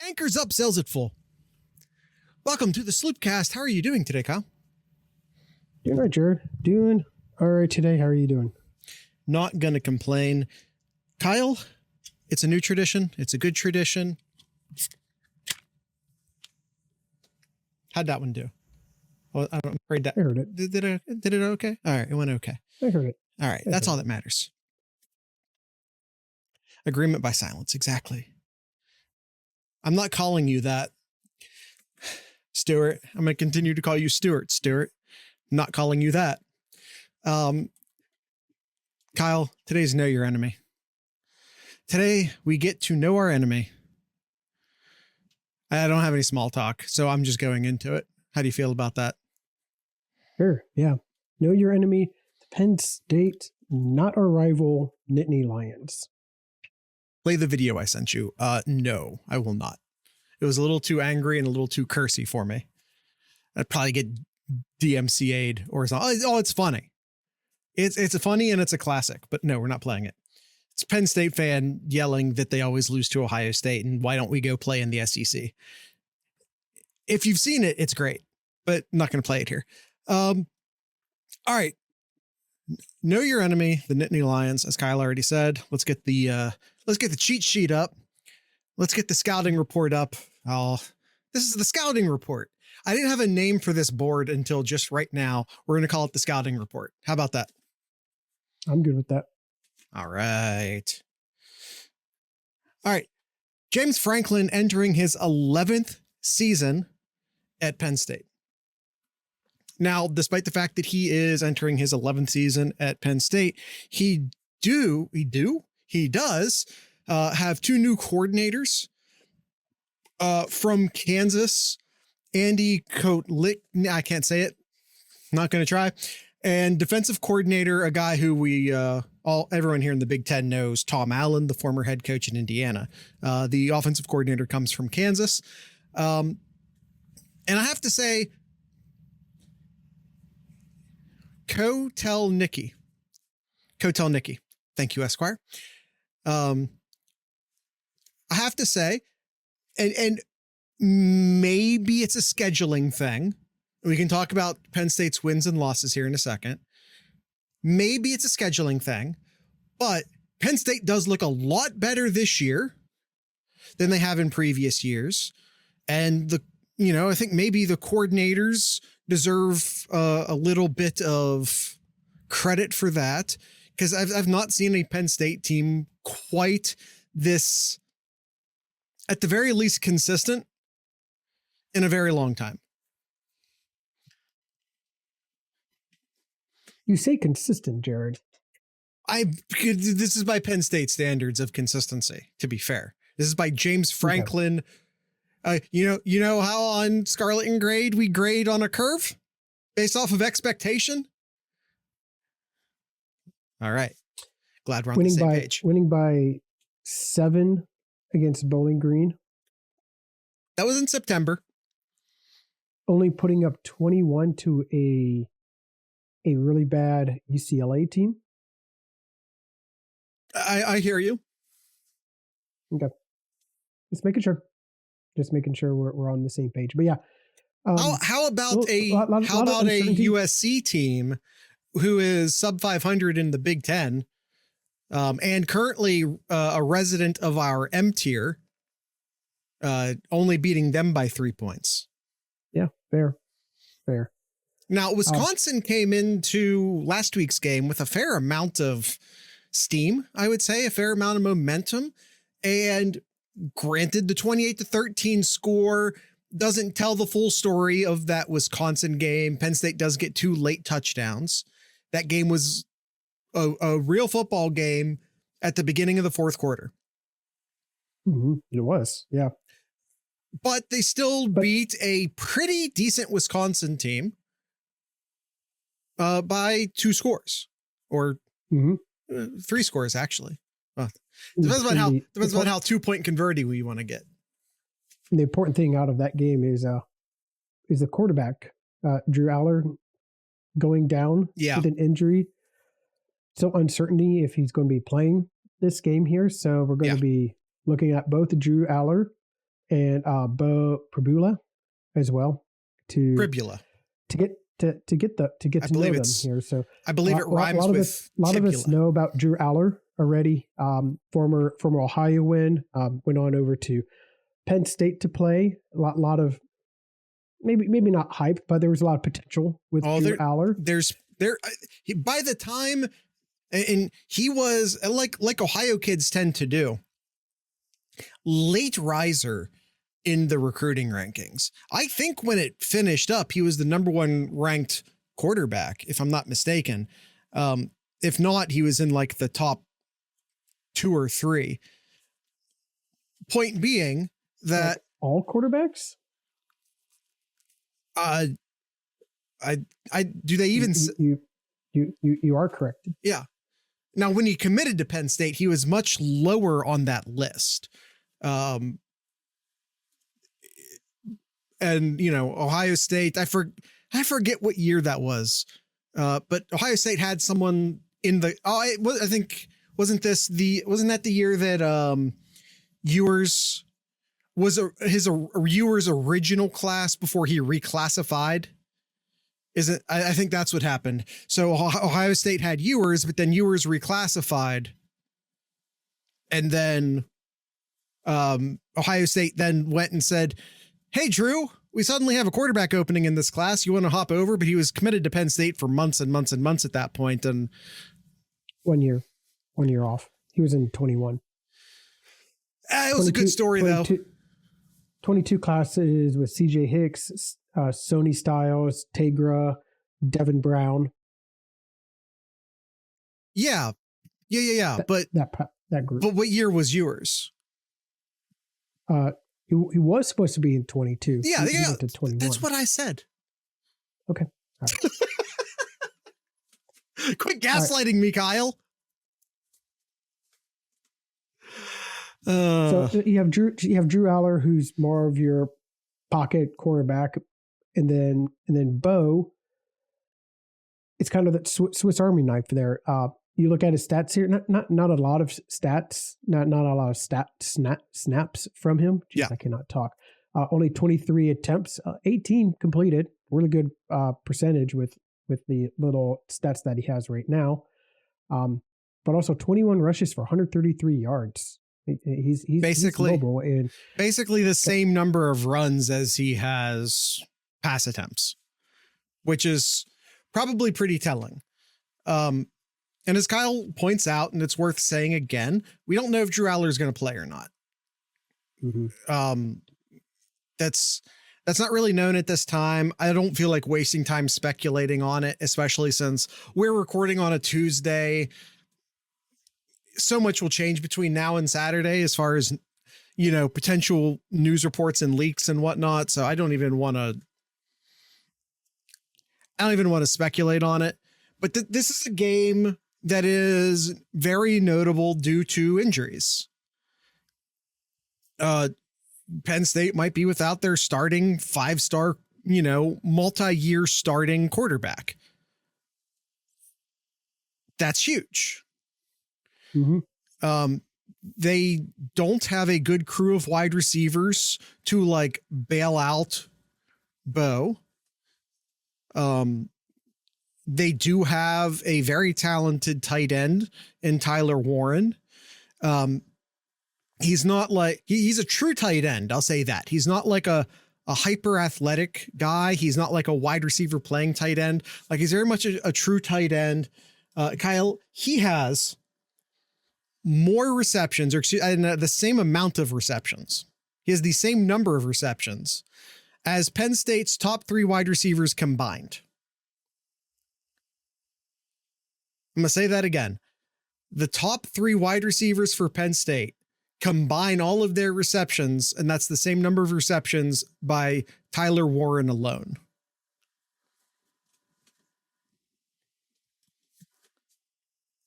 Anchors up, sells it full. Welcome to the Sloopcast. How are you doing today, Kyle? Doing all right, Jared. Doing all right today. How are you doing? Not gonna complain. Kyle, it's a new tradition. It's a good tradition. How'd that one do? Well, I'm afraid that I heard it. Did it okay? All right, it went okay. I heard it. All right, that's all that matters. Agreement by silence, exactly. I'm not calling you that, Stuart. I'm going to continue to call you Stuart. I'm not calling you that. Kyle, today's Know Your Enemy. Today, we get to know our enemy. I don't have any small talk, so I'm just going into it. How do you feel about that? Sure. Yeah. Know your enemy. Penn State, not our rival, Nittany Lions. Play the video I sent you. No, I will not. It was a little too angry and a little too cursy for me. I'd probably get DMCA'd or something. Oh, it's funny. It's funny and it's a classic, but no, we're not playing it. It's a Penn State fan yelling that they always lose to Ohio State and why don't we go play in the SEC? If you've seen it, it's great, but I'm not going to play it here. All right. Know your enemy, the Nittany Lions, as Kyle already said. Let's get the cheat sheet up. Let's get the scouting report up. This is the scouting report. I didn't have a name for this board until just right now. We're going to call it the scouting report. How about that? I'm good with that. All right. All right. James Franklin entering his 11th season at Penn State. Now, despite the fact that he is entering his 11th season at Penn State, he does have two new coordinators from Kansas, Andy Kotlik. I can't say it. Not going to try. And defensive coordinator, a guy who everyone here in the Big Ten knows, Tom Allen, the former head coach in Indiana. The offensive coordinator comes from Kansas. And I have to say, Kotelnicki. Thank you, Esquire. I have to say, and maybe it's a scheduling thing. We can talk about Penn State's wins and losses here in a second. Maybe it's a scheduling thing, but Penn State does look a lot better this year than they have in previous years. And I think maybe the coordinators deserve a little bit of credit for that, because I've not seen a Penn State team quite this, at the very least, consistent in a very long time. You say consistent, Jared. This is by Penn State standards of consistency, to be fair. This is by James Franklin. Okay. You know how on Scarlet and Grade we grade on a curve based off of expectation? All right. Glad we're on the same page. Winning by 7 against Bowling Green. That was in September. Only putting up 21 to a really bad UCLA team. I hear you. Okay. Just making sure we're on the same page. But yeah. How about a USC team who is sub 500 in the Big Ten, and currently a resident of our M tier, only beating them by 3 points. Yeah, fair. Now, Wisconsin came into last week's game with a fair amount of steam, I would say, a fair amount of momentum. And granted, the 28-13 score doesn't tell the full story of that Wisconsin game. Penn State does get 2 late touchdowns. That game was a real football game at the beginning of the fourth quarter. Mm-hmm. It was, yeah. But they still beat a pretty decent Wisconsin team by 2 scores, or 3 scores, actually. Well, depends on how 2-point converting we want to get. The important thing out of that game is the quarterback, Drew Aller, going down with an injury. So uncertainty if he's going to be playing this game here. So we're going to be looking at both Drew Aller and Bo Pribula as well to Pribula. to get to know them here. So I believe it rhymes with a lot of us know about Drew Aller already. Former Ohio went on over to Penn State to play. A lot of maybe not hype, but there was a lot of potential with Drew Aller. By the time, and he was like Ohio kids tend to do, late riser in the recruiting rankings. I think when it finished up, he was the number 1 ranked quarterback, if I'm not mistaken. If not, he was in like the top 2 or 3. Point being that all quarterbacks. Do they even? You are correct. Yeah. Now, when he committed to Penn State, he was much lower on that list. And Ohio State, I forget what year that was. But Ohio State had someone in the, I think, wasn't that the year that, Ewers was Ewers' original class before he reclassified? I think that's what happened. So Ohio State had Ewers, but then Ewers reclassified. And then Ohio State then went and said, "Hey, Drew, we suddenly have a quarterback opening in this class. You want to hop over?" But he was committed to Penn State for months and months and months at that point. And 1 year off. He was in 21. It was a good story, 22, though. 22 classes with CJ Hicks, Sony Styles, Tegra, Devin Brown. Yeah. But that group. But what year was yours? He was supposed to be in 22. Yeah, he went to 21. That's what I said. Okay. All right. Quit gaslighting me, Kyle. So you have Drew Aller, who's more of your pocket quarterback, and then Bo. It's kind of that Swiss Army knife there. You look at his stats here, not a lot of stats, not a lot of snaps from him. Jeez, yeah. I cannot talk. Only 23 attempts, 18 completed. Really good percentage with the little stats that he has right now. But also 21 rushes for 133 yards. He's basically mobile and basically the same number of runs as he has pass attempts, which is probably pretty telling. And as Kyle points out, and it's worth saying again, we don't know if Drew Aller is going to play or not. Mm-hmm. That's not really known at this time. I don't feel like wasting time speculating on it, especially since we're recording on a Tuesday. So much will change between now and Saturday as far as, potential news reports and leaks and whatnot. So I don't even want to speculate on it. But this is a game that is very notable due to injuries. Penn State might be without their starting 5-star, multi-year starting quarterback. That's huge. Mm-hmm. They don't have a good crew of wide receivers to bail out Bo. They do have a very talented tight end in Tyler Warren. He's not he's a true tight end. I'll say that. He's not like a hyper athletic guy. He's not like a wide receiver playing tight end. He's very much a true tight end. Kyle, he has more receptions, or the same amount of receptions. He has the same number of receptions as Penn State's top 3 wide receivers combined. I'm going to say that again. The top 3 wide receivers for Penn State combine all of their receptions, and that's the same number of receptions by Tyler Warren alone.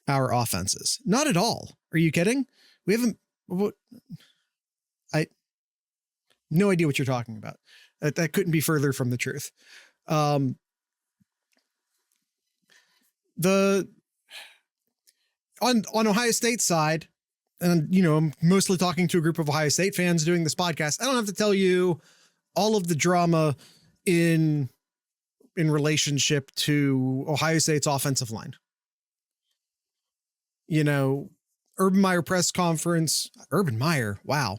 Our offenses. Not at all. Are you kidding? We haven't. No idea what you're talking about. That couldn't be further from the truth. On Ohio State's side, and I'm mostly talking to a group of Ohio State fans doing this podcast. I don't have to tell you all of the drama in relationship to Ohio State's offensive line. Urban Meyer press conference, Urban Meyer. Wow.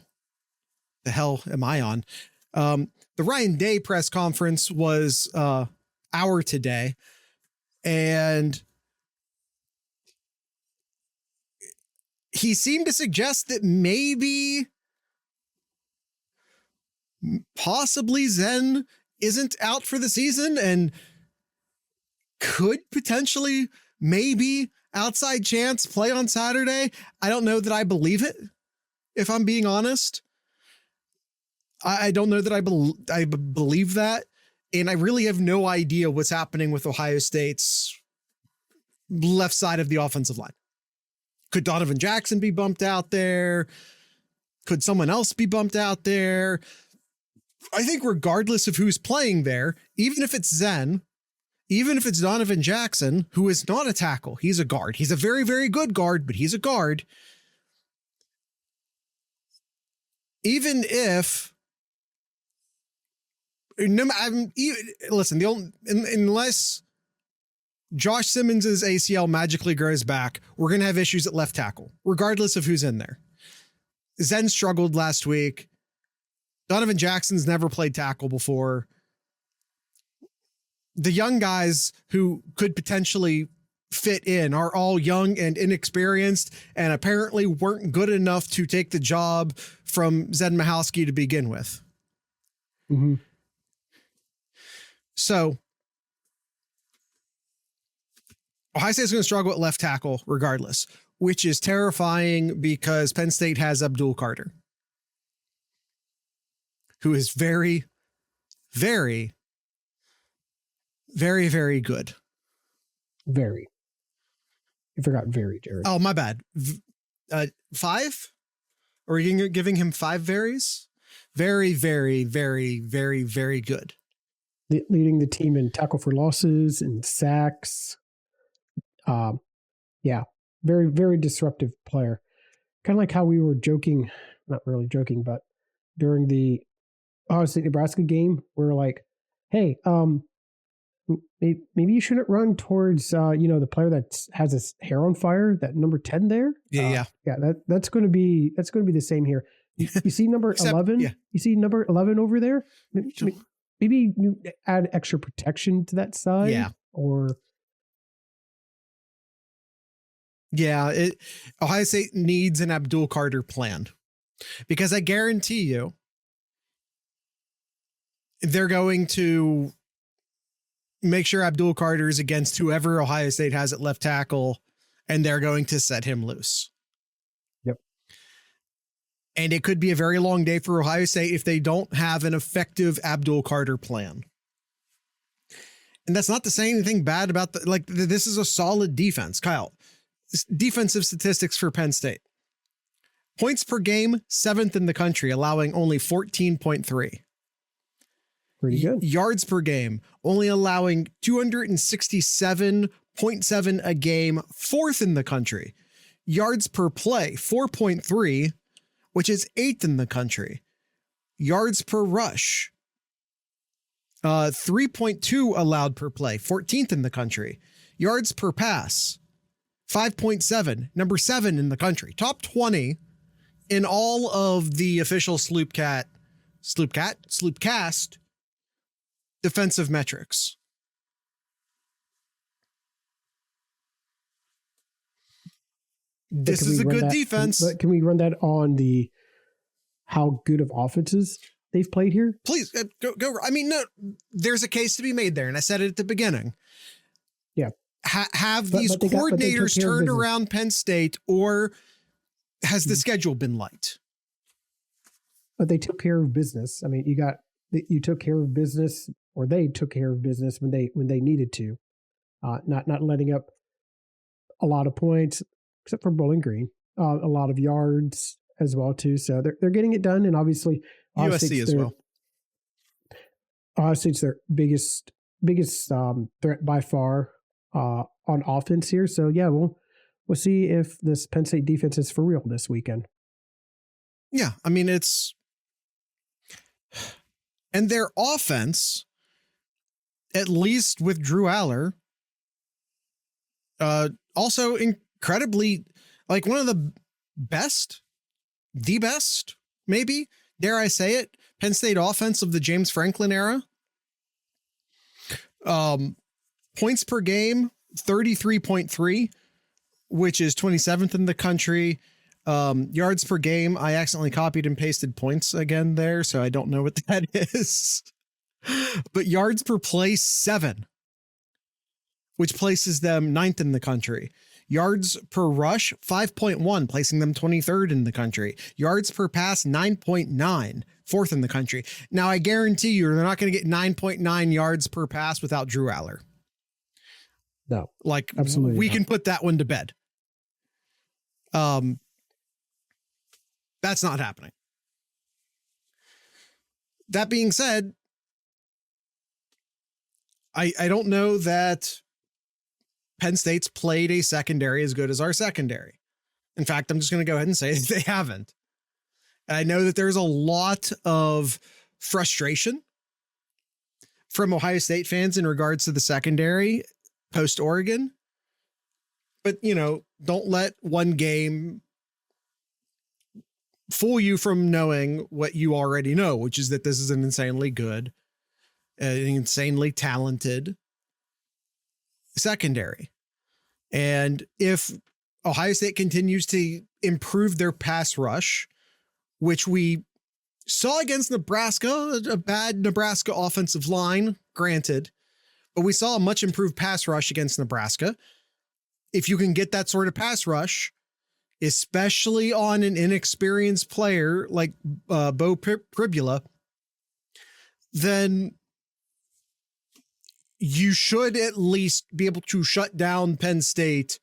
The hell am I on? The Ryan Day press conference was hour today, and he seemed to suggest that maybe possibly Zen isn't out for the season and could potentially maybe outside chance play on Saturday. I don't know that I believe it, if I'm being honest. I don't know that I believe that. And I really have no idea what's happening with Ohio State's left side of the offensive line. Could Donovan Jackson be bumped out there? Could someone else be bumped out there? I think regardless of who's playing there, even if it's Zen, even if it's Donovan Jackson, who is not a tackle, he's a guard. He's a very, very good guard, but he's a guard. Even if, unless Josh Simmons' ACL magically grows back, we're going to have issues at left tackle, regardless of who's in there. Zen struggled last week. Donovan Jackson's never played tackle before. The young guys who could potentially fit in are all young and inexperienced and apparently weren't good enough to take the job from Zen Michalski to begin with. Mm-hmm. So Ohio State's going to struggle at left tackle regardless, which is terrifying because Penn State has Abdul Carter, who is very, very, very, very good. Very. You forgot very, Jared. Oh, my bad. 5? Or are you giving him 5 varies? Very, very, very, very, very good. Leading the team in tackle for losses and sacks. Yeah, very, very disruptive player. Kind of like how we were joking, not really joking, but during the Ohio State Nebraska game, we're like, hey, maybe you shouldn't run towards, the player that has his hair on fire, that number 10 there. Yeah. That's going to be the same here. You see number 11? Yeah. You see number 11 over there? Maybe you add extra protection to that side. Yeah. Or. Yeah. Ohio State needs an Abdul Carter plan, because I guarantee you they're going to make sure Abdul Carter is against whoever Ohio State has at left tackle, and they're going to set him loose. Yep. And it could be a very long day for Ohio State if they don't have an effective Abdul Carter plan. And that's not to say anything bad about this is a solid defense. Kyle, defensive statistics for Penn State. Points per game, 7th in the country, allowing only 14.3. Pretty good. Yards per game, only allowing 267.7 a game, 4th in the country. Yards per play, 4.3, which is 8th in the country. Yards per rush, 3.2 allowed per play, 14th in the country. Yards per pass, 5.7, number 7 in the country. Top 20 in all of the official Sloopcast defensive metrics. This is a good defense. But can we run that on the how good of offenses they've played here? Please go. I mean, no, there's a case to be made there, and I said it at the beginning. Yeah. Have these coordinators turned around Penn State, or has the schedule been light? But they took care of business. I mean, you took care of business, or they took care of business when they needed to, not letting up a lot of points, except for Bowling Green, a lot of yards as well too. So they're getting it done, and obviously USC as well. Ohio State's their biggest threat by far on offense here. So yeah, we'll we'll see if this Penn State defense is for real this weekend. Yeah, I mean, and their offense, at least with Drew Aller, also incredibly, like one of the best, maybe, dare I say it, Penn State offense of the James Franklin era. Points per game, 33.3, which is 27th in the country. Yards per game, I accidentally copied and pasted points again there, so I don't know what that is. But yards per play, 7, which places them 9th in the country. Yards per rush, 5.1, placing them 23rd in the country. Yards per pass, 9.9, 4th in the country. Now, I guarantee you, they're not going to get 9.9 yards per pass without Drew Aller. No, like absolutely we not. can put that one to bed. That's not happening. That being said, I don't know that Penn State's played a secondary as good as our secondary. In fact, I'm just going to go ahead and say they haven't. And I know that there's a lot of frustration from Ohio State fans in regards to the secondary post Oregon. But, you know, don't let one game fool you from knowing what you already know, which is that this is an insanely good, insanely talented secondary. And if Ohio State continues to improve their pass rush, which we saw against Nebraska, a bad Nebraska offensive line, granted, but we saw a much improved pass rush against Nebraska. If you can get that sort of pass rush, especially on an inexperienced player like Bo Pribula, then you should at least be able to shut down Penn State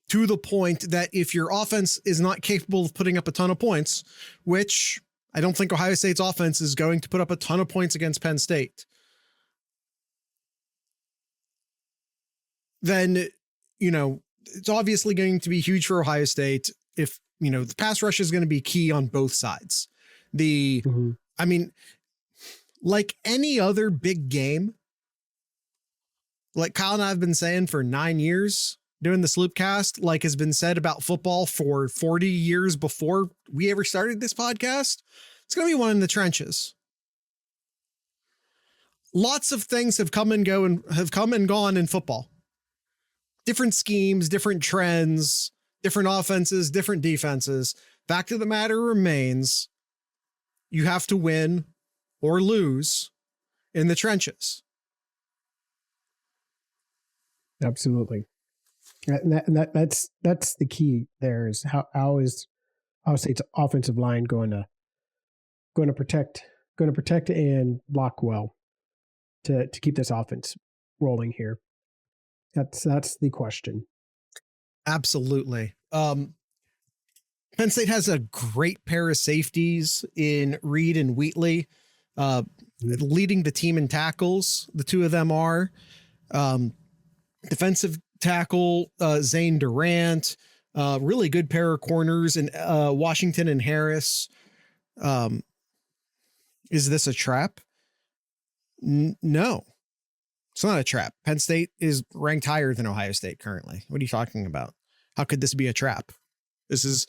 to the point that if your offense is not capable of putting up a ton of points, which I don't think Ohio State's offense is going to put up a ton of points against Penn State, then, you know, it's obviously going to be huge for Ohio State if, you know, the pass rush is going to be key on both sides. I mean, like any other big game, like Kyle and I have been saying for 9 years doing the Sloopcast, like has been said about football for 40 years before we ever started this podcast, it's going to be one in the trenches. Lots of things have come and gone in football. Different schemes, different trends, different offenses, different defenses. Fact of the matter remains, you have to win or lose in the trenches. Absolutely. And that's the key there is how is Ohio State's offensive line going to protect and block well to keep this offense rolling here. That's the question. Absolutely. Penn State has a great pair of safeties in Reed and Wheatley, leading the team in tackles. The two of them are defensive tackle Zane Durant, really good pair of corners in Washington and Harris. Is this a trap? No. It's not a trap. Penn State is ranked higher than Ohio State currently. What are you talking about? How could this be a trap? This is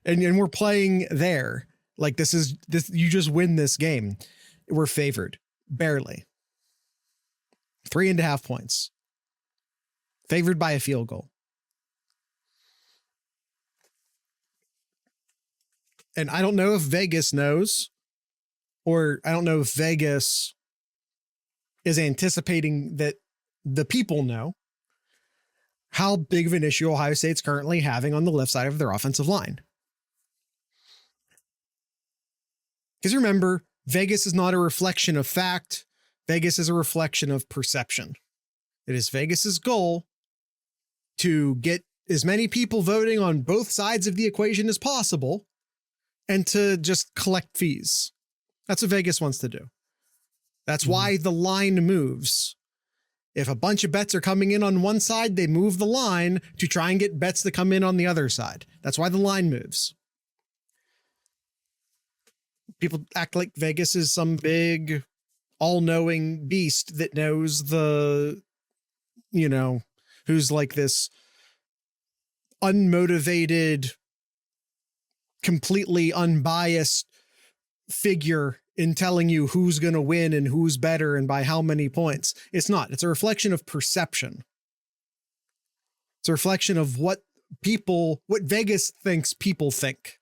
and we're playing there. Like this, you just win this game. We're favored barely. 3.5 points. Favored by a field goal. And I don't know if Vegas knows, or I don't know if Vegas is anticipating that the people know how big of an issue Ohio State's currently having on the left side of their offensive line. Because remember, Vegas is not a reflection of fact. Vegas is a reflection of perception. It is Vegas's goal to get as many people voting on both sides of the equation as possible and to just collect fees. That's what Vegas wants to do. That's why the line moves. If a bunch of bets are coming in on one side, they move the line to try and get bets to come in on the other side. That's why the line moves. People act like Vegas is some big, all-knowing beast that knows who's like this unmotivated, completely unbiased figure in telling you who's going to win and who's better and by how many points. It's not. It's a reflection of perception. It's a reflection of what Vegas thinks people think.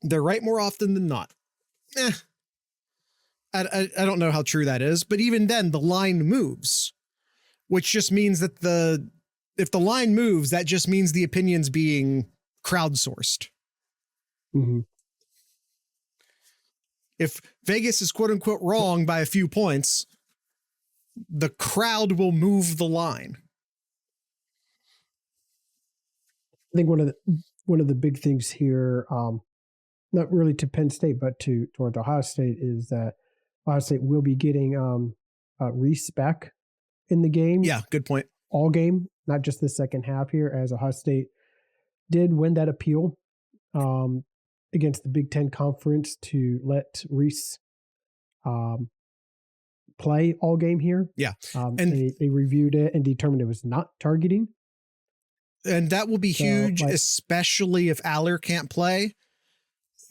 They're right more often than not. I don't know how true that is, but even then the line moves, which just means that if the line moves, that just means the opinion's being crowdsourced. Mm-hmm. If Vegas is quote unquote wrong by a few points, the crowd will move the line. I think one of the big things here, not really to Penn State, but towards Ohio State, is that Ohio State will be getting Reese back in the game. Yeah, good point. All game, not just the second half here, as Ohio State did win that appeal against the Big Ten Conference to let Reese play all game here. Yeah. And they reviewed it and determined it was not targeting. And that will be huge, especially if Aller can't play.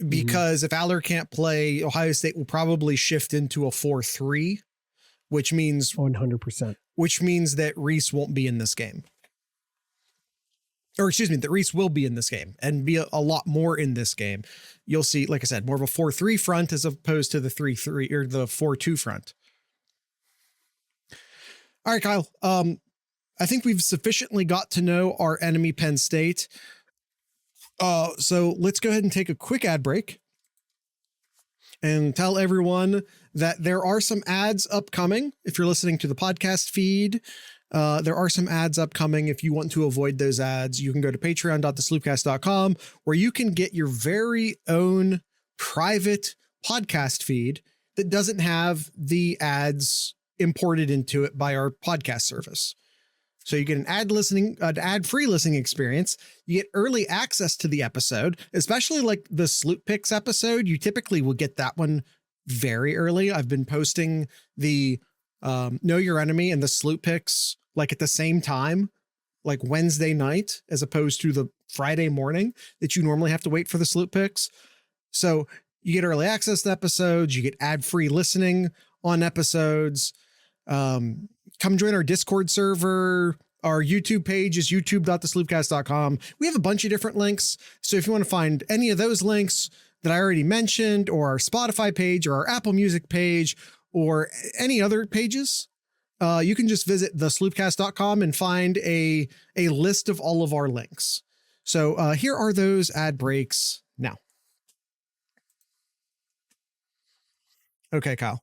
Because if Aller can't play, Ohio State will probably shift into a 4-3, which means 100%. Which means that Reese won't be in this game. Or excuse me, that Reese will be in this game and be a lot more in this game. You'll see, like I said, more of a 4-3 front as opposed to the 3-3 or the 4-2 front. All right, Kyle. I think we've sufficiently got to know our enemy, Penn State. So let's go ahead and take a quick ad break and tell everyone that there are some ads upcoming. If you're listening to the podcast feed, there are some ads upcoming. If you want to avoid those ads, you can go to patreon.thesloopcast.com where you can get your very own private podcast feed that doesn't have the ads imported into it by our podcast service. So you get an ad-free listening experience. You get early access to the episode, especially like the Sloop Picks episode. You typically will get that one very early. I've been posting the Know Your Enemy and the Sloop Picks like at the same time, like Wednesday night, as opposed to the Friday morning that you normally have to wait for the Sloop Picks. So you get early access to episodes. You get ad-free listening on episodes. Come join our Discord server. Our YouTube page is youtube.thesloopcast.com. We have a bunch of different links. So if you want to find any of those links that I already mentioned, or our Spotify page, or our Apple Music page, or any other pages, you can just visit thesloopcast.com and find a list of all of our links. So here are those ad breaks now. Okay, Kyle.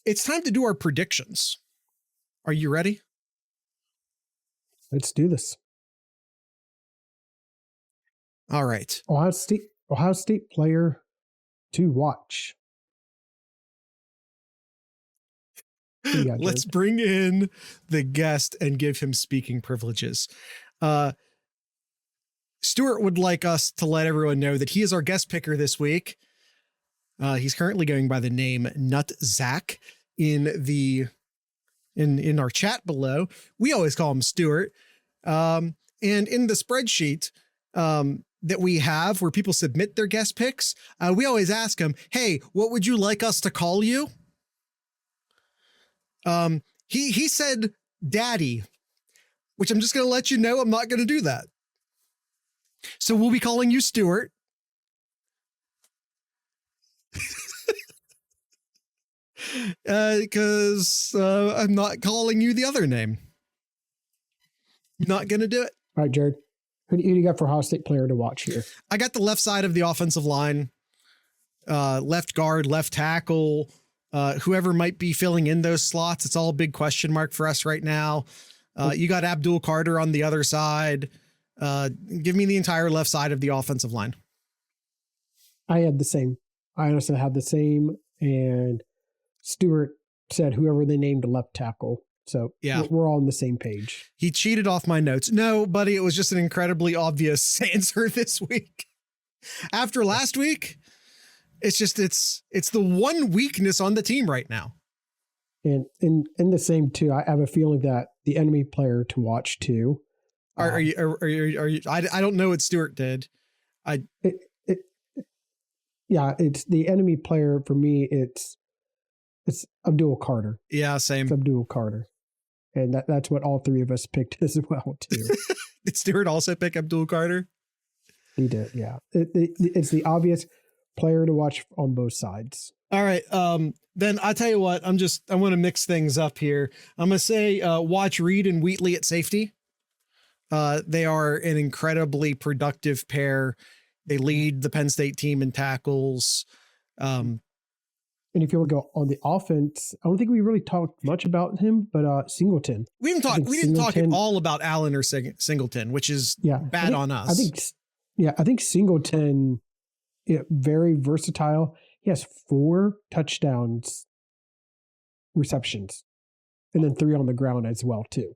It's time to do our predictions. Are you ready? Let's do this. All right. Ohio State player to watch. Let's bring in the guest and give him speaking privileges. Stuart would like us to let everyone know that he is our guest picker this week. He's currently going by the name Nut Zach in our chat below. We always call him Stuart. And in the spreadsheet that we have where people submit their guest picks, we always ask him, hey, what would you like us to call you? He said Daddy, which I'm just going to let you know I'm not going to do that. So we'll be calling you Stuart. Because I'm not calling you the other name. Not going to do it. All right, Jared. Who do you got for Ohio State player to watch here? I got the left side of the offensive line, left guard, left tackle, whoever might be filling in those slots. It's all a big question mark for us right now. You got Abdul Carter on the other side. Give me the entire left side of the offensive line. I had the same. I honestly had the same. And Stuart said whoever they named left tackle. So Yeah. we're all on the same page. He cheated off my notes. No, buddy, it was just an incredibly obvious answer this week. After last week, it's the one weakness on the team right now. And in the same too, I have a feeling that the enemy player to watch too. Are you? I don't know what Stewart did. It's the enemy player for me. It's Abdul Carter. Yeah, same. It's Abdul Carter. And that's what all three of us picked as well, too. Did Stewart also pick Abdul Carter? He did, yeah. It's the obvious player to watch on both sides. All right. Then I'll tell you what, I want to mix things up here. I'm going to say watch Reed and Wheatley at safety. They are an incredibly productive pair. They lead the Penn State team in tackles. And if you want to go on the offense, I don't think we really talked much about him, but Singleton. We didn't talk at all about Allen or Singleton, which is bad on us. I think Singleton, very versatile. He has 4 touchdowns receptions and then 3 on the ground as well too.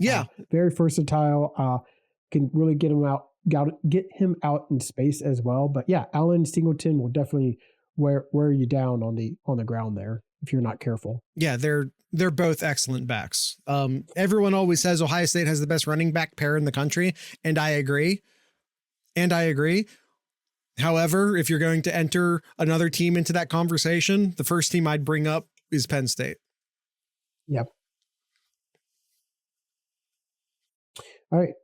Yeah. Very versatile. Can really get him out in space as well. But yeah, Allen Singleton will definitely wear you down on the ground there if you're not careful. Yeah, they're both excellent backs. Everyone always says Ohio State has the best running back pair in the country, and I agree. However, if you're going to enter another team into that conversation, the first team I'd bring up is Penn State. Yep. All right.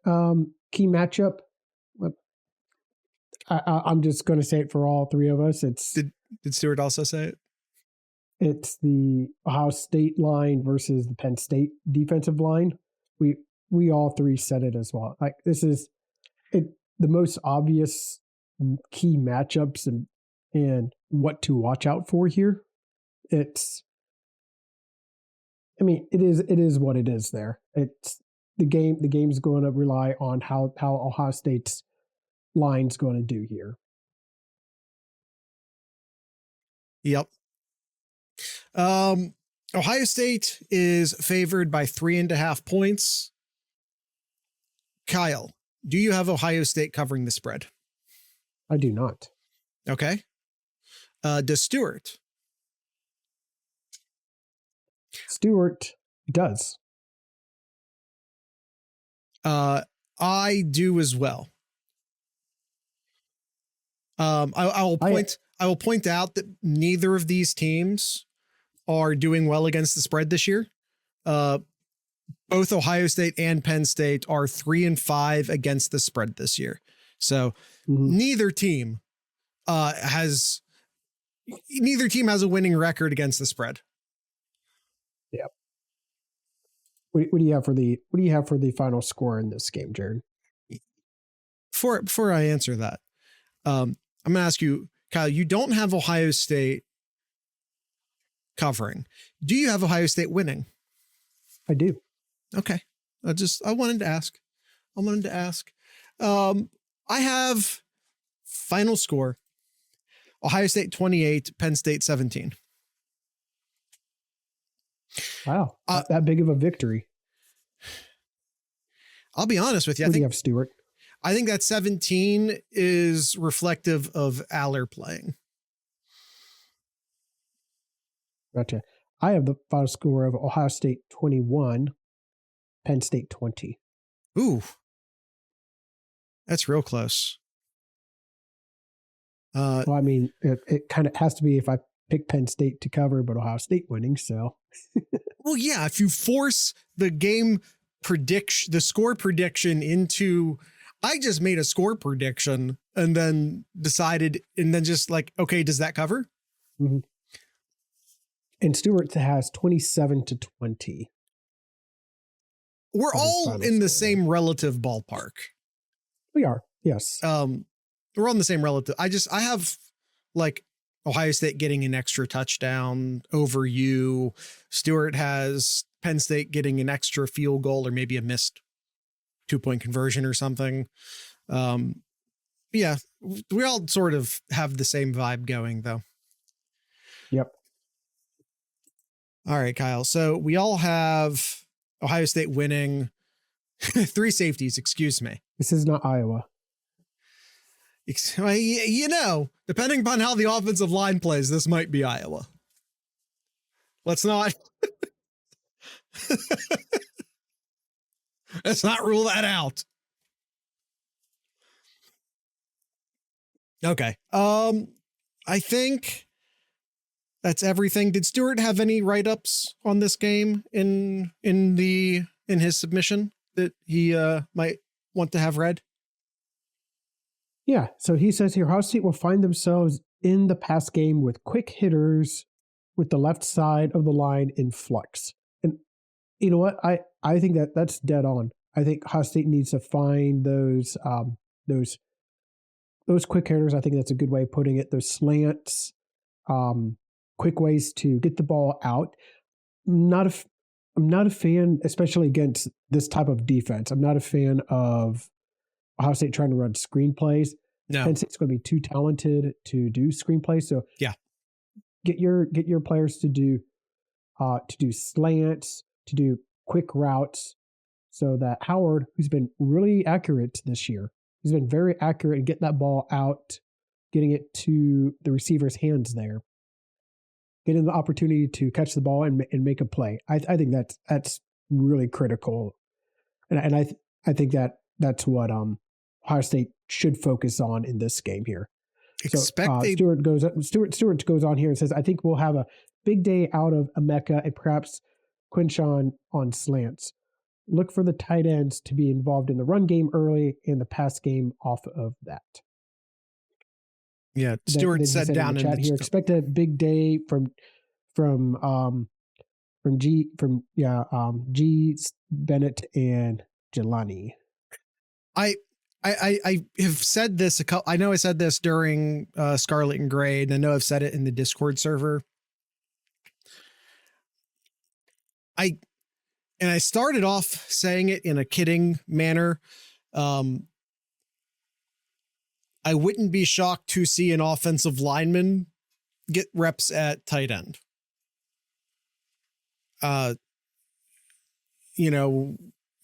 Key matchup. I'm just going to say it for all three of us. Did Stewart also say it? It's the Ohio State line versus the Penn State defensive line. We all three said it as well. Like, this is the most obvious key matchups and what to watch out for here. It is what it is there. It's the game's going to rely on how Ohio State's line's going to do here. Yep. Ohio State is favored by 3.5 points. Kyle, do you have Ohio State covering the spread? I do not. Okay. Does Stewart? Stewart does. I do as well. I will point out that neither of these teams are doing well against the spread this year. Both Ohio State and Penn State are 3-5 against the spread this year. So neither team has a winning record against the spread. Yep. What do you have for the final score in this game, Jared? Before I answer that, I'm going to ask you, Kyle, you don't have Ohio State covering. Do you have Ohio State winning? I do. Okay. I wanted to ask. I have final score: Ohio State 28, Penn State 17. Wow. That big of a victory. I'll be honest with you. What do you have, Stewart? I think that 17 is reflective of Aller playing. Gotcha. I have the final score of Ohio State 21, Penn State 20. Ooh. That's real close. Well, I mean, it kind of has to be if I pick Penn State to cover, but Ohio State winning. So, well, yeah, if you force the score prediction into, I just made a score prediction and then decided, and then just like, okay, does that cover? Mm-hmm. And Stewart has 27-20. We're all in the same relative ballpark. We are, yes. We're on the same relative. I have like Ohio State getting an extra touchdown over you. Stewart has Penn State getting an extra field goal or maybe a missed 2-point conversion or something. Yeah, we all sort of have the same vibe going though. Yep. All right, Kyle. So we all have Ohio State winning 3 safeties. Excuse me. This is not Iowa. You know, depending upon how the offensive line plays, this might be Iowa. Let's not rule that out. Okay. I think that's everything. Did Stewart have any write-ups on this game in his submission that he might want to have read? Yeah. So he says here, Ohio State will find themselves in the pass game with quick hitters with the left side of the line in flux. And you know what? I think that's dead on. I think Ohio State needs to find those quick hitters. I think that's a good way of putting it. Those slants, quick ways to get the ball out. I'm not a fan, especially against this type of defense. I'm not a fan of Ohio State trying to run screenplays. No. Penn State's going to be too talented to do screenplays. So yeah, get your players to do slants, to do quick routes, so that Howard, who's been really accurate this year, he's been very accurate in getting that ball out, getting it to the receiver's hands there, getting the opportunity to catch the ball and make a play. I think that's really critical, and I think that's what Ohio State should focus on in this game here. Stewart goes on here and says, I think we'll have a big day out of Emeka and perhaps Quinshawn on slants. Look for the tight ends to be involved in the run game early and the pass game off of that. Yeah, Stewart said down in the chat here, expect a big day from G Bennett and Jelani. I have said this I know I said this during Scarlet and Gray, and I know I've said it in the Discord server. I started off saying it in a kidding manner. I wouldn't be shocked to see an offensive lineman get reps at tight end. You know,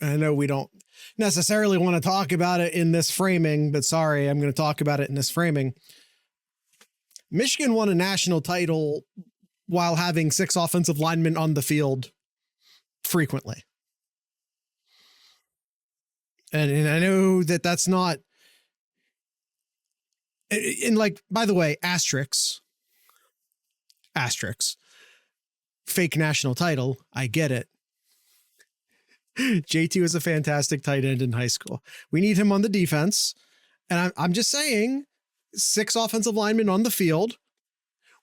I know we don't necessarily want to talk about it in this framing, but sorry, I'm going to talk about it in this framing. Michigan won a national title while having 6 offensive linemen on the field frequently. And I know that that's not, and like, by the way, asterisks, fake national title. I get it. JT was a fantastic tight end in high school. We need him on the defense. And I'm just saying, 6 offensive linemen on the field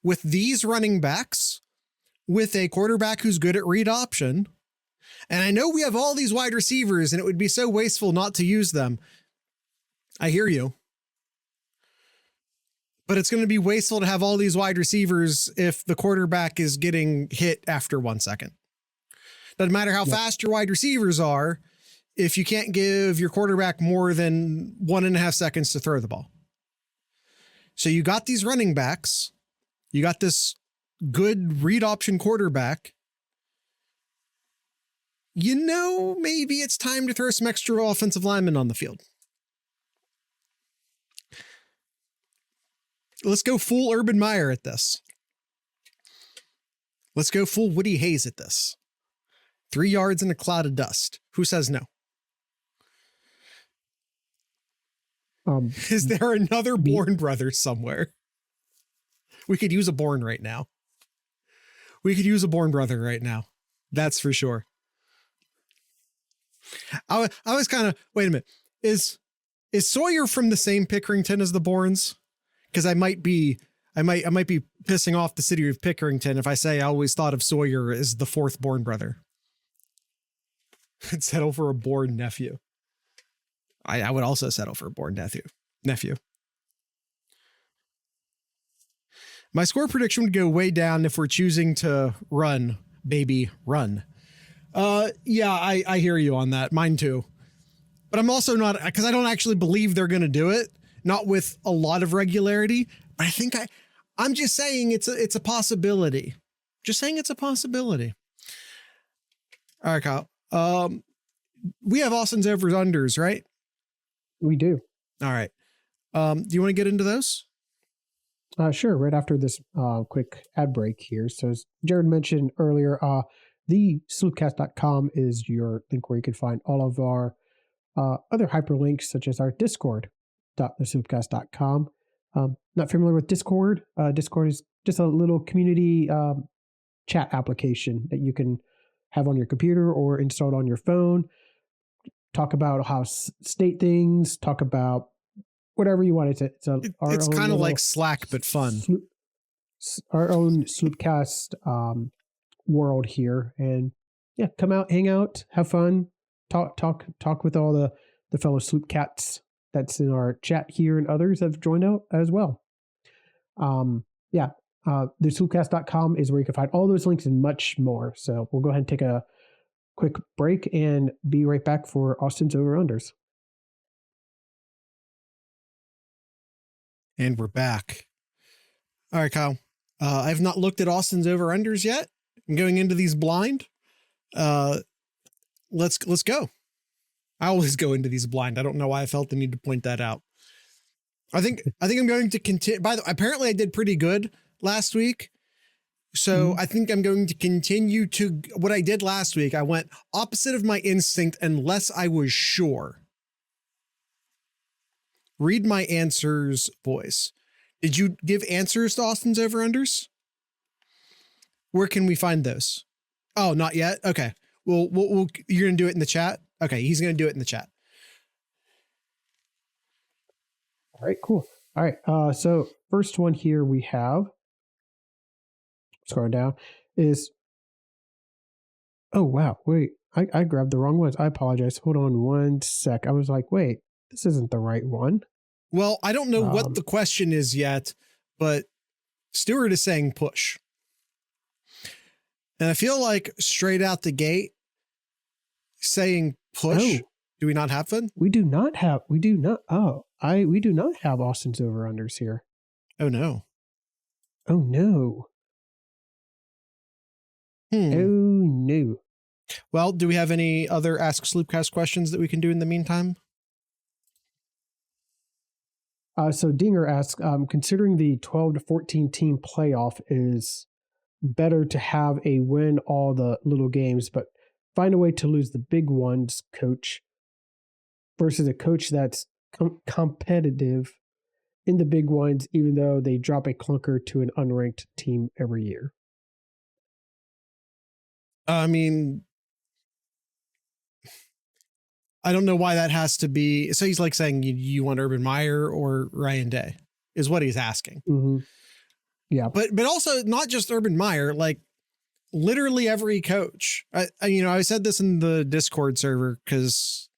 with these running backs, with a quarterback who's good at read option. And I know we have all these wide receivers and it would be so wasteful not to use them. I hear you. But it's going to be wasteful to have all these wide receivers if the quarterback is getting hit after 1 second. Doesn't matter how fast your wide receivers are if you can't give your quarterback more than 1.5 seconds to throw the ball. So you got these running backs. You got this good read option quarterback. You know, maybe it's time to throw some extra offensive linemen on the field. Let's go full Urban Meyer at this. Let's go full Woody Hayes at this. 3 yards in a cloud of dust. Who says no? Is there another Bourne brother somewhere? We could use a Bourne right now. We could use a Bourne brother right now. That's for sure. I was kind of, wait a minute. Is Sawyer from the same Pickerington as the Bournes? Because I might be pissing off the city of Pickerington if I say I always thought of Sawyer as the 4th Bourne brother. I'd settle for a Bourne nephew. I would also settle for a Bourne nephew. My score prediction would go way down if we're choosing to run, baby, run. Yeah, I hear you on that. Mine too. But I'm also not, because I don't actually believe they're going to do it. Not with a lot of regularity. But I think I'm just saying it's a possibility. Just saying it's a possibility. All right, Kyle. We have Austin's overs unders, right? We do. All right. Do you want to get into those? Sure. Right after this quick ad break here. So as Jared mentioned earlier, the sloopcast.com is your link where you can find all of our other hyperlinks, such as our discord.thesloopcast.com. Not familiar with Discord? Discord is just a little community chat application that you can have on your computer or installed on your phone. Talk about Ohio State things, talk about whatever you want. It's kind of like Slack, but fun. Our own Sloopcast world here. And yeah, come out, hang out, have fun, talk with all the fellow Sloopcats that's in our chat here, and others have joined out as well. The sloopcast.com is where you can find all those links and much more. So we'll go ahead and take a quick break and be right back for Austin's over-unders. And we're back. All right, Kyle. I've not looked at Austin's over-unders yet. I'm going into these blind. Let's go. I always go into these blind. I don't know why I felt the need to point that out. I think I'm going to continue. Apparently I did pretty good last week. So I think I'm going to continue to what I did last week. I went opposite of my instinct unless I was sure. Read my answers, boys. Did you give answers to Austin's over-unders? Where can we find those? Oh, not yet? Okay. Well, you're going to do it in the chat? Okay, he's going to do it in the chat. All right, cool. All right, so first one here we have, scrolling down, is, oh, wow, wait, I grabbed the wrong ones. I apologize. Hold on one sec. I was like, wait, this isn't the right one. Well, I don't know what the question is yet, but Stuart is saying push. And I feel like straight out the gate saying push. Oh, do we not have one? We do not have Austin's over-unders here. Oh, no. Oh, no. Oh, no. Well, do we have any other Ask Sloopcast questions that we can do in the meantime? So Dinger asks, considering the 12 to 14 team playoff is better to have a win all the little games, but find a way to lose the big ones, coach, versus a coach that's competitive in the big ones, even though they drop a clunker to an unranked team every year. I mean, I don't know why that has to be. So he's like saying you want Urban Meyer or Ryan Day is what he's asking. Mm-hmm. Yeah. But also not just Urban Meyer, like literally every coach. I said this in the Discord server because,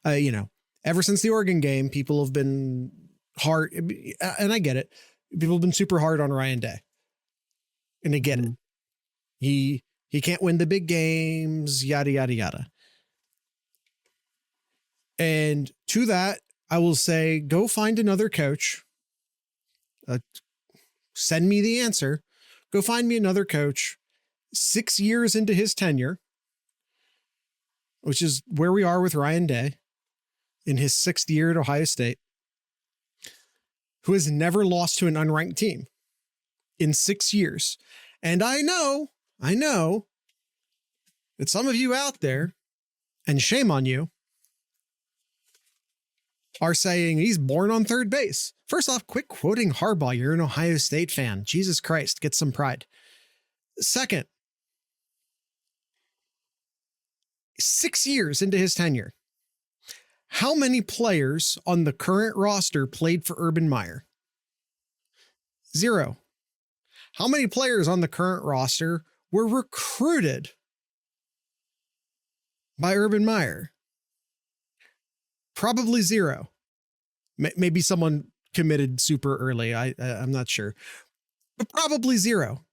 ever since the Oregon game, people have been hard, and I get it. People have been super hard on Ryan Day, and I get it. He can't win the big games, yada, yada, yada. And to that, I will say, go find another coach. Send me the answer. Go find me another coach 6 years into his tenure, which is where we are with Ryan Day in his 6th year at Ohio State, who has never lost to an unranked team in 6 years. And I know that some of you out there, and shame on you, are saying he's born on third base. First off, quit quoting Harbaugh. You're an Ohio State fan. Jesus Christ, get some pride. Second, 6 years into his tenure, how many players on the current roster played for Urban Meyer? 0. How many players on the current roster were recruited by Urban Meyer? Probably 0. Maybe someone committed super early. I'm not sure, but probably 0.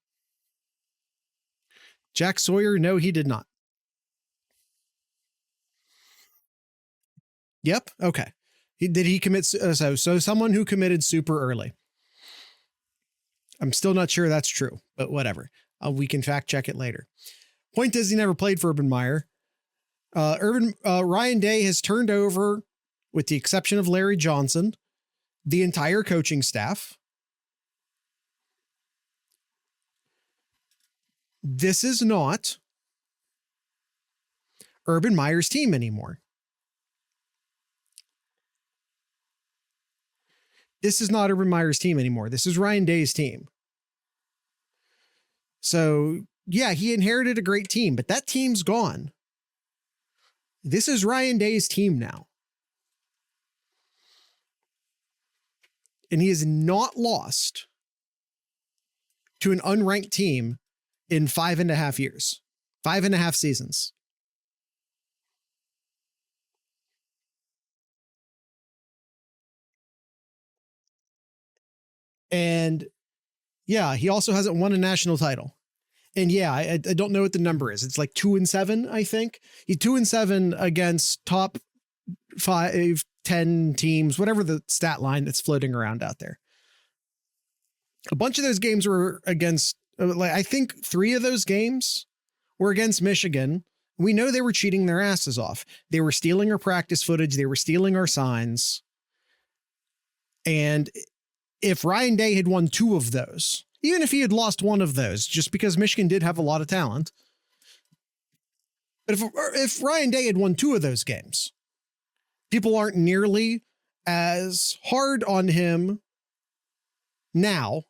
Jack Sawyer, no, he did not. Yep. Okay. Did he commit? So someone who committed super early. I'm still not sure that's true, but whatever. We can fact check it later. Point is, he never played for Urban Meyer. Ryan Day has turned over, with the exception of Larry Johnson, the entire coaching staff. This is not Urban Meyer's team anymore. This is not Urban Meyer's team anymore. This is Ryan Day's team. So, yeah, he inherited a great team, but that team's gone. This is Ryan Day's team now. And he has not lost to an unranked team in 5.5 years, 5.5 seasons. And yeah, he also hasn't won a national title. And yeah, I don't know what the number is. It's like 2-7, I think. He's 2-7 against top 5, 10 teams, whatever the stat line that's floating around out there. A bunch of those games were against, like, I think 3 of those games were against Michigan. We know they were cheating their asses off. They were stealing our practice footage. They were stealing our signs. And if Ryan Day had won 2 of those, even if he had lost 1 of those, just because Michigan did have a lot of talent, but if Ryan Day had won 2 of those games, people aren't nearly as hard on him now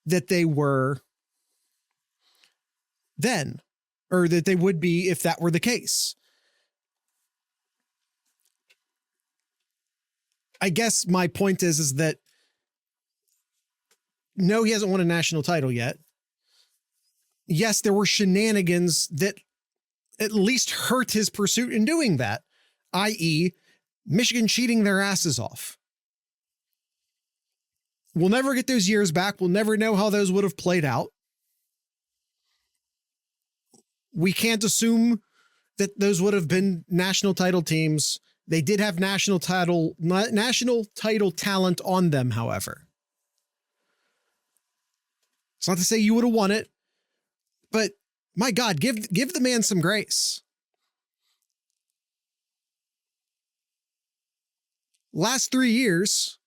that they were then, or that they would be if that were the case. I guess my point is that no, he hasn't won a national title yet. Yes, there were shenanigans that at least hurt his pursuit in doing that, i.e., Michigan cheating their asses off. We'll never get those years back. We'll never know how those would have played out. We can't assume that those would have been national title teams. They did have national title talent on them, however. It's not to say you would have won it, but my God, give the man some grace. Last 3 years,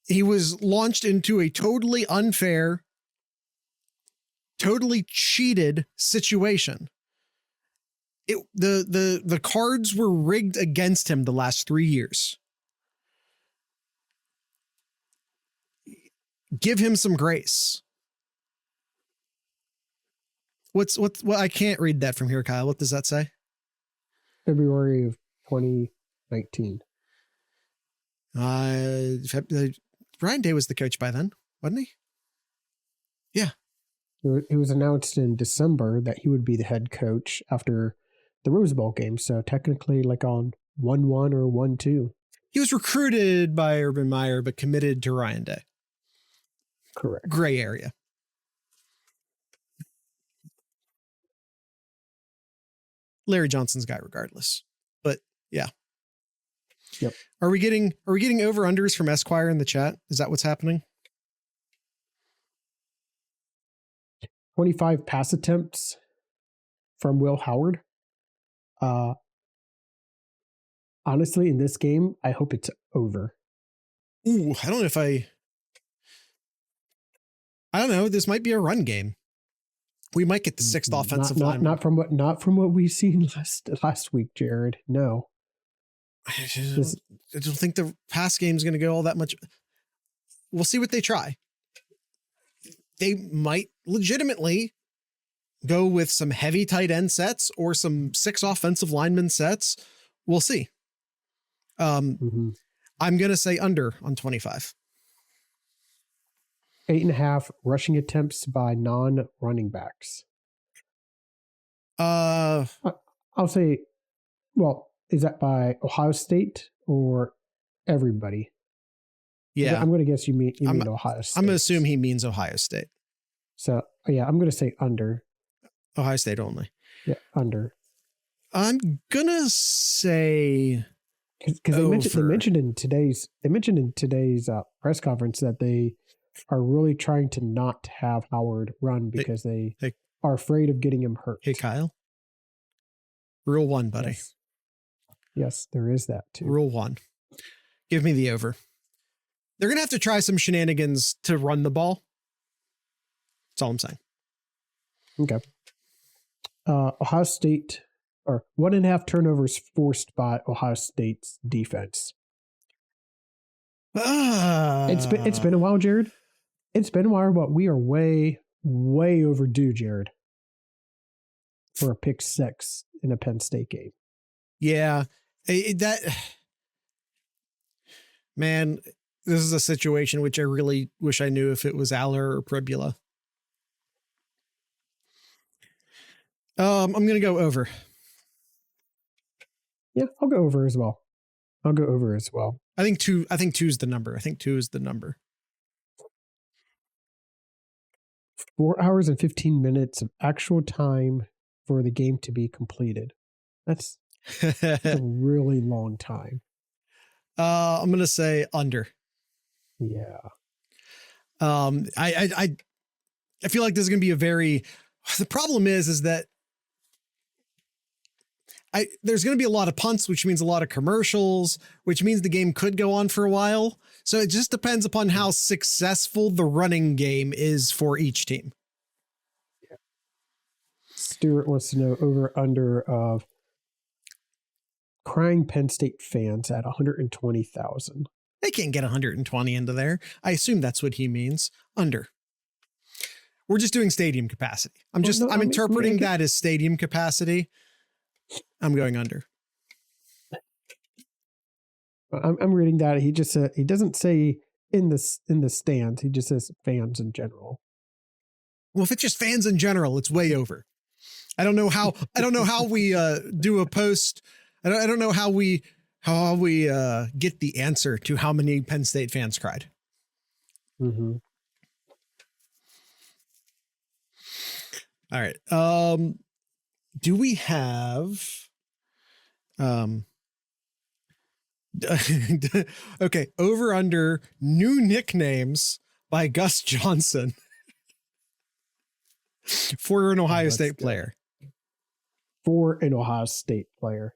he was launched into a totally unfair, totally cheated situation. The cards were rigged against him the last 3 years. Give him some grace. What I can't read that from here, Kyle. What does that say? February of 2019. Ryan Day was the coach by then, wasn't he? Yeah. It was announced in December that he would be the head coach after the Rose Bowl game. So technically like on 1-1 or 1-2. He was recruited by Urban Meyer, but committed to Ryan Day. Correct. Gray area. Larry Johnson's guy regardless. But yeah. Yep. Are we getting over-unders from Esquire in the chat? Is that what's happening? 25 pass attempts from Will Howard. Honestly, in this game, I hope it's over. Ooh, I don't know. This might be a run game. We might get the 6th offensive line. Not from what we've seen last week, Jared. No. I don't think the pass game is going to go all that much. We'll see what they try. They might legitimately go with some heavy tight end sets or some 6 offensive lineman sets. We'll see. I'm going to say under on 25. 8.5 rushing attempts by non-running backs. I'll say, well, is that by Ohio State or everybody? Yeah. I'm going to guess you mean Ohio State. I'm going to assume he means Ohio State. So, yeah, I'm going to say under. Ohio State only. Yeah, under. I'm going to say because they mentioned in today's press conference that they are really trying to not have Howard run because they are afraid of getting him hurt. Hey, Kyle. Rule 1, buddy. Yes, there is that too. Rule 1. Give me the over. They're going to have to try some shenanigans to run the ball. That's all I'm saying. Okay. Ohio State, or 1.5 turnovers forced by Ohio State's defense. It's been a while, Jared. It's been a while, but we are way overdue, Jared, for a pick 6 in a Penn State game. Yeah, man, this is a situation which I really wish I knew if it was Aller or Pribula. I'm going to go over. Yeah, I'll go over as well. I think 2 is the number. 4 hours and 15 minutes of actual time for the game to be completed. That's a really long time. I'm going to say under. Yeah. I feel like this is going to be the problem is that there's going to be a lot of punts, which means a lot of commercials, which means the game could go on for a while. So it just depends upon how successful the running game is for each team. Yeah. Stuart wants to know over under of crying Penn State fans at 120,000. They can't get 120 into there. I assume that's what he means. Under. We're just doing stadium capacity. I'm interpreting that as stadium capacity. I'm going under. I'm reading that. He just said, he doesn't say in the stands. He just says fans in general. Well, if it's just fans in general, it's way over. I don't know how we do a post. I don't know how we get the answer to how many Penn State fans cried. Mm-hmm. All right. Do we have okay, over under new nicknames by Gus Johnson for an Ohio State player? For an Ohio State player.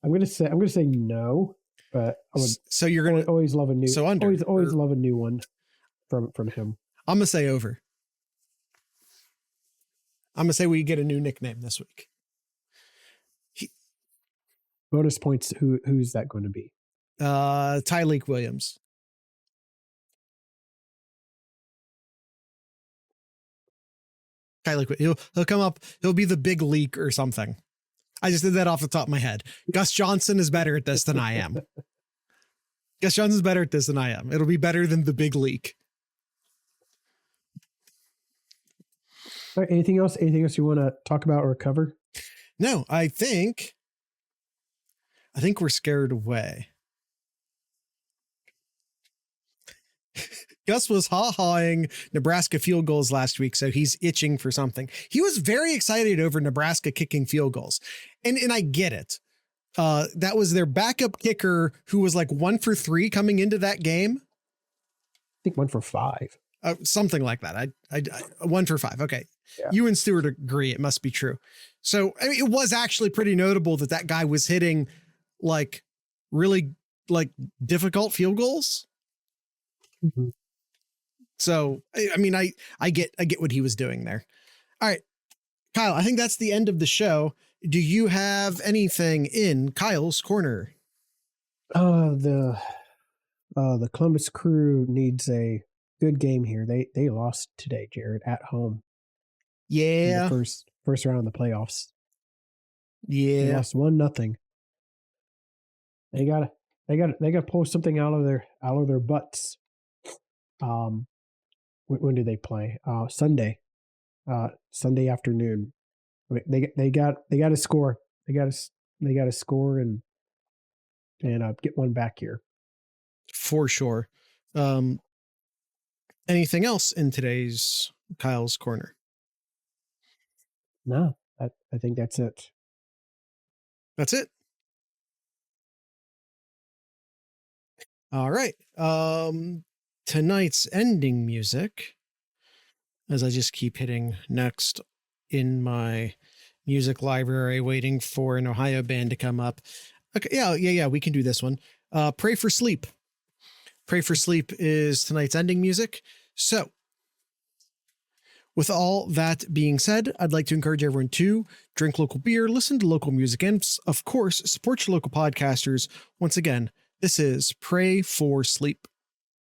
I'm gonna say no, but I would. So you're gonna always love a new. So under, always love a new one from him. I'm gonna say over. I'm gonna say we get a new nickname this week. Bonus points. Who's that going to be? Tyleek Williams. He'll come up. He'll be the big leak or something. I just did that off the top of my head. Gus Johnson is better at this than I am. Gus Johnson's better at this than I am. It'll be better than the big leak. All right, anything else you want to talk about or cover? No, I think we're scared away. Gus was ha-hawing Nebraska field goals last week, so he's itching for something. He was very excited over Nebraska kicking field goals. And I get it. That was their backup kicker who was like 1 for 3 coming into that game. I think 1 for 5. Something like that. I 1 for 5. Okay. Yeah. You and Stuart agree. It must be true. So I mean, it was actually pretty notable that guy was hitting like really like difficult field goals. Mm-hmm. So, I mean, I get what he was doing there. All right, Kyle, I think that's the end of the show. Do you have anything in Kyle's corner? The Columbus Crew needs a good game here. They lost today, Jared, at home. Yeah. In the first round of the playoffs. Yeah. They lost 1-0. They gotta pull something out of their butts. When do they play? Sunday afternoon. I mean, they got to score. They got to score and get one back here. For sure. Anything else in today's Kyle's corner? No, I think that's it. That's it. All right. tonight's ending music, as I just keep hitting next in my music library, waiting for an Ohio band to come up. Okay, yeah, we can do this one. Pray for Sleep. Pray for Sleep is tonight's ending music. So, with all that being said, I'd like to encourage everyone to drink local beer, listen to local music, and of course, support your local podcasters. Once again, this is Pray for Sleep.